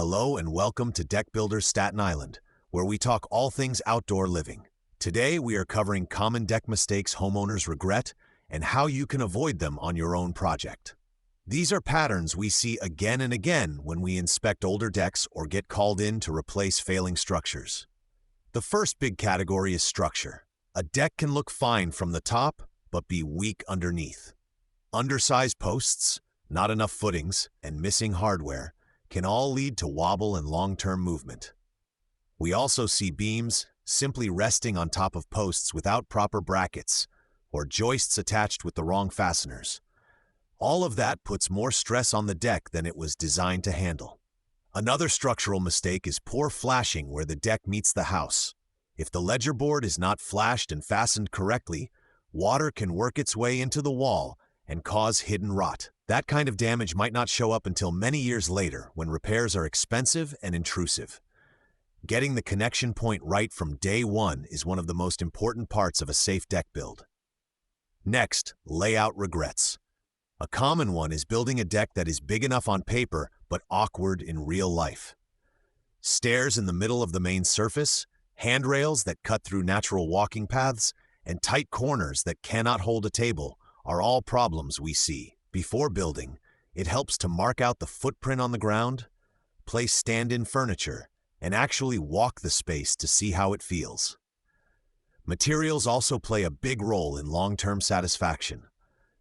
Hello and welcome to Deck Builders Staten Island, where we talk all things outdoor living. Today we are covering common deck mistakes homeowners regret and how you can avoid them on your own project. These are patterns we see again and again when we inspect older decks or get called in to replace failing structures. The first big category is structure. A deck can look fine from the top, but be weak underneath. Undersized posts, not enough footings, and missing hardware can all lead to wobble and long-term movement. We also see beams simply resting on top of posts without proper brackets, or joists attached with the wrong fasteners. All of that puts more stress on the deck than it was designed to handle. Another structural mistake is poor flashing where the deck meets the house. If the ledger board is not flashed and fastened correctly, water can work its way into the wall and cause hidden rot. That kind of damage might not show up until many years later when repairs are expensive and intrusive. Getting the connection point right from day one is one of the most important parts of a safe deck build. Next, layout regrets. A common one is building a deck that is big enough on paper but awkward in real life. Stairs in the middle of the main surface, handrails that cut through natural walking paths, and tight corners that cannot hold a table are all problems we see. Before building, it helps to mark out the footprint on the ground, place stand-in furniture, and actually walk the space to see how it feels. Materials also play a big role in long-term satisfaction.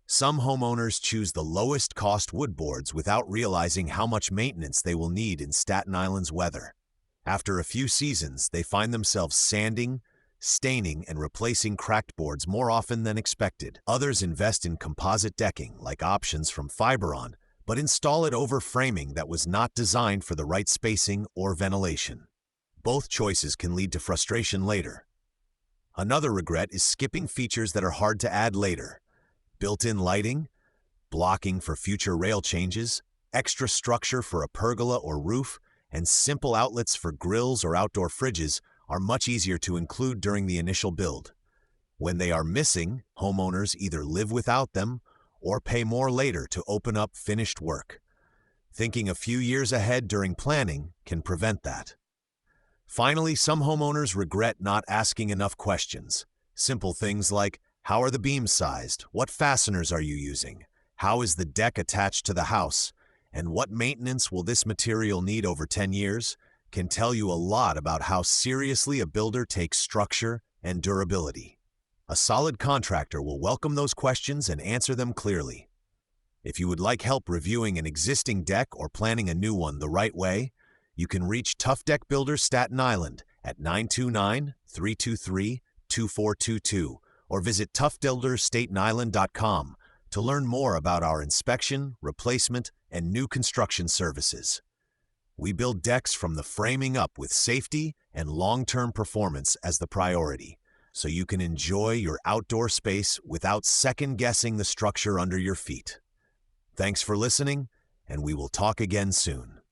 Some homeowners choose the lowest cost wood boards without realizing how much maintenance they will need in Staten Island's weather. After a few seasons, they find themselves sanding, staining, and replacing cracked boards more often than expected. Others invest in composite decking, like options from Fiberon, but install it over framing that was not designed for the right spacing or ventilation. Both choices can lead to frustration later. Another regret is skipping features that are hard to add later. Built-in lighting, blocking for future rail changes, extra structure for a pergola or roof, and simple outlets for grills or outdoor fridges are much easier to include during the initial build. When they are missing, homeowners either live without them or pay more later to open up finished work. Thinking a few years ahead during planning can prevent that. Finally, some homeowners regret not asking enough questions. Simple things like, how are the beams sized? What fasteners are you using? How is the deck attached to the house? And what maintenance will this material need over 10 years? Can tell you a lot about how seriously a builder takes structure and durability. A solid contractor will welcome those questions and answer them clearly. If you would like help reviewing an existing deck or planning a new one the right way, you can reach Tough Deck Builders Staten Island at 929-323-2422 or visit toughbuildersstatenisland.com to learn more about our inspection, replacement, and new construction services. We build decks from the framing up with safety and long-term performance as the priority, so you can enjoy your outdoor space without second-guessing the structure under your feet. Thanks for listening, and we will talk again soon.